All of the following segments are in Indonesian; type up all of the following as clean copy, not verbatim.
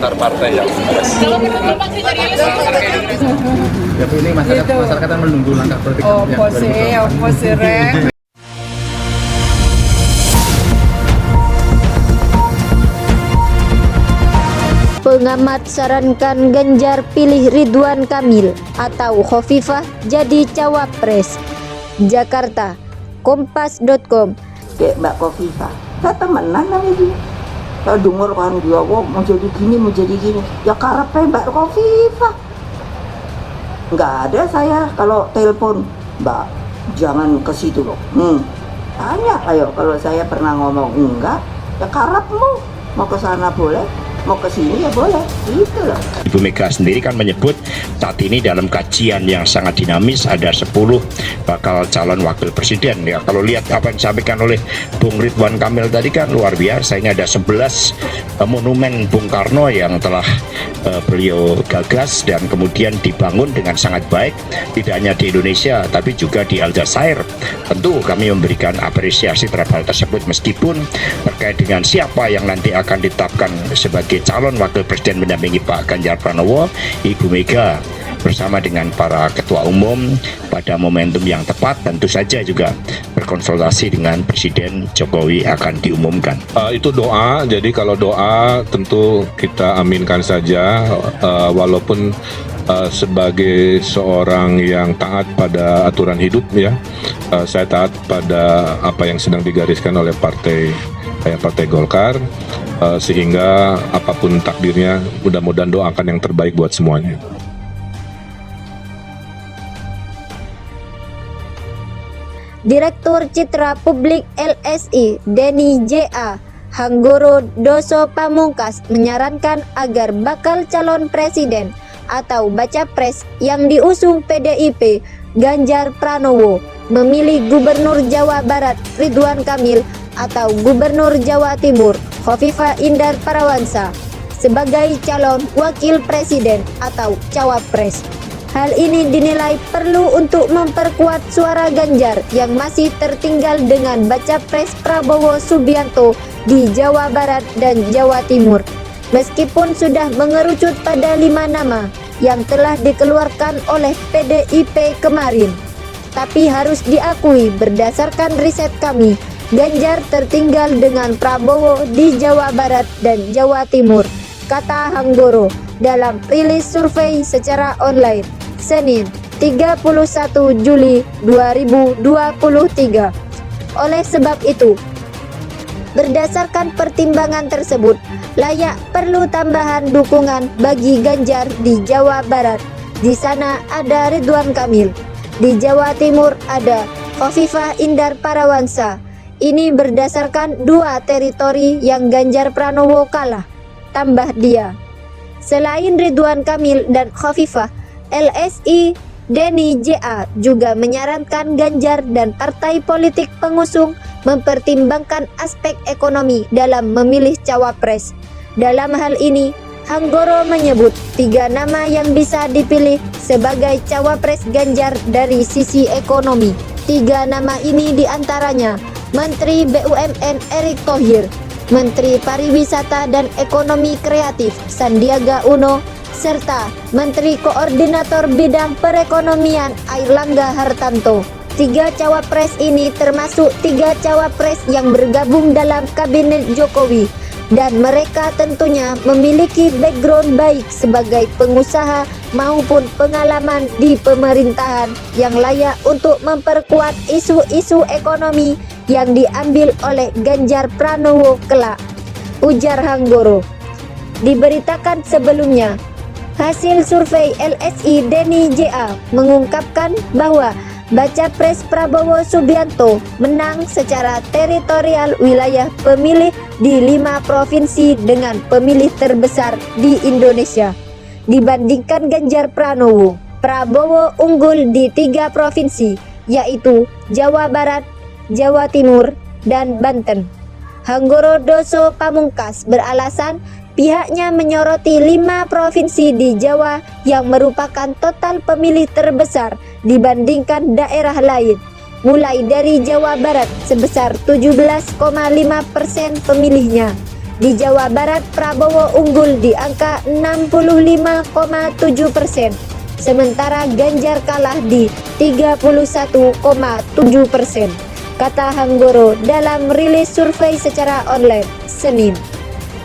antar partai yang Kalau menurut Bapak kriterianya Ya Bu, ini masyarakat kan menunggu langkah politik Opo sih, Rek. Pengamat sarankan Ganjar pilih Ridwan Kamil atau Khofifah jadi cawapres. Jakarta, Kompas.com. Kayak Mbak Khofifah, saya temenan sama dia. Saya dengar kan dia, wah mau jadi gini, ya karepnya Mbak Khofifah. Nggak ada saya kalau telepon, Mbak jangan ke situ loh. Tanya ayo, kalau saya pernah ngomong enggak, ya karepmu mau ke sana boleh, mau ke sini ya boleh, gitu loh. Ibu Mega sendiri kan menyebut saat ini dalam kajian yang sangat dinamis ada 10 bakal calon wakil presiden. Ya kalau lihat apa yang disampaikan oleh Bung Ridwan Kamil tadi kan luar biasa. Ini ada 11 monumen Bung Karno yang telah beliau gagas dan kemudian dibangun dengan sangat baik, tidak hanya di Indonesia tapi juga di Aljazair. Tentu kami memberikan apresiasi terhadap hal tersebut, meskipun terkait dengan siapa yang nanti akan ditetapkan sebagai calon wakil presiden mendampingi Pak Ganjar Pranowo, Ibu Mega bersama dengan para ketua umum pada momentum yang tepat tentu saja juga berkonsultasi dengan Presiden Jokowi akan diumumkan. Itu doa, jadi kalau doa tentu kita aminkan saja, walaupun sebagai seorang yang taat pada aturan hidup ya, saya taat pada apa yang sedang digariskan oleh Partai Golkar, sehingga apapun takdirnya mudah-mudahan doakan yang terbaik buat semuanya. Direktur Citra Publik LSI Denny J.A. Hanggoro Doso Pamungkas menyarankan agar bakal calon presiden atau baca pres yang diusung PDIP Ganjar Pranowo memilih Gubernur Jawa Barat Ridwan Kamil atau Gubernur Jawa Timur Khofifah Indar Parawansa sebagai calon wakil presiden atau cawapres. Hal ini dinilai perlu untuk memperkuat suara Ganjar yang masih tertinggal dengan baca pres Prabowo Subianto di Jawa Barat dan Jawa Timur. Meskipun sudah mengerucut pada 5 nama yang telah dikeluarkan oleh PDIP kemarin, tapi harus diakui berdasarkan riset kami, Ganjar tertinggal dengan Prabowo di Jawa Barat dan Jawa Timur, kata Hanggoro dalam rilis survei secara online Senin 31 Juli 2023. Oleh sebab itu, berdasarkan pertimbangan tersebut, layak perlu tambahan dukungan bagi Ganjar di Jawa Barat. Di sana ada Ridwan Kamil. Di Jawa Timur ada Khofifah Indar Parawansa. Ini berdasarkan 2 teritori yang Ganjar Pranowo kalah, tambah dia. Selain Ridwan Kamil dan Khofifah, LSI Denny J.A. juga menyarankan Ganjar dan partai politik pengusung mempertimbangkan aspek ekonomi dalam memilih cawapres. Dalam hal ini, Hanggoro menyebut 3 nama yang bisa dipilih sebagai cawapres Ganjar dari sisi ekonomi. 3 nama ini diantaranya Menteri BUMN Erick Thohir, Menteri Pariwisata dan Ekonomi Kreatif Sandiaga Uno, serta Menteri Koordinator Bidang Perekonomian Airlangga Hartanto. 3 cawapres ini termasuk 3 cawapres yang bergabung dalam kabinet Jokowi, dan mereka tentunya memiliki background baik sebagai pengusaha maupun pengalaman di pemerintahan yang layak untuk memperkuat isu-isu ekonomi yang diambil oleh Ganjar Pranowo kelak, ujar Hanggoro. Diberitakan sebelumnya, hasil survei LSI Denny J.A. mengungkapkan bahwa baca pres Prabowo Subianto menang secara teritorial wilayah pemilih di 5 provinsi dengan pemilih terbesar di Indonesia. Dibandingkan Ganjar Pranowo, Prabowo unggul di 3 provinsi, yaitu Jawa Barat, Jawa Timur, dan Banten. Hanggoro Doso Pamungkas beralasan pihaknya menyoroti 5 provinsi di Jawa yang merupakan total pemilih terbesar dibandingkan daerah lain, mulai dari Jawa Barat sebesar 17,5% pemilihnya, Di Jawa Barat, Prabowo unggul di angka 65,7%, sementara Ganjar kalah di 31,7%, kata Hanggoro dalam rilis survei secara online Senin.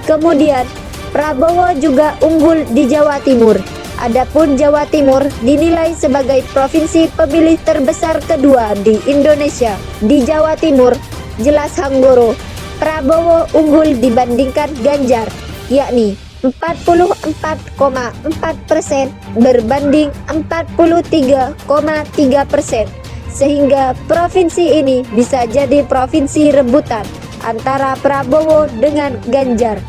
Kemudian, Prabowo juga unggul di Jawa Timur. Adapun Jawa Timur dinilai sebagai provinsi pemilih terbesar kedua di Indonesia. Di Jawa Timur, jelas Hanggoro, Prabowo unggul dibandingkan Ganjar, yakni 44,4% berbanding 43,3%, sehingga provinsi ini bisa jadi provinsi rebutan antara Prabowo dengan Ganjar.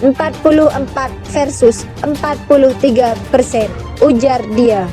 44 versus 43%, ujar dia.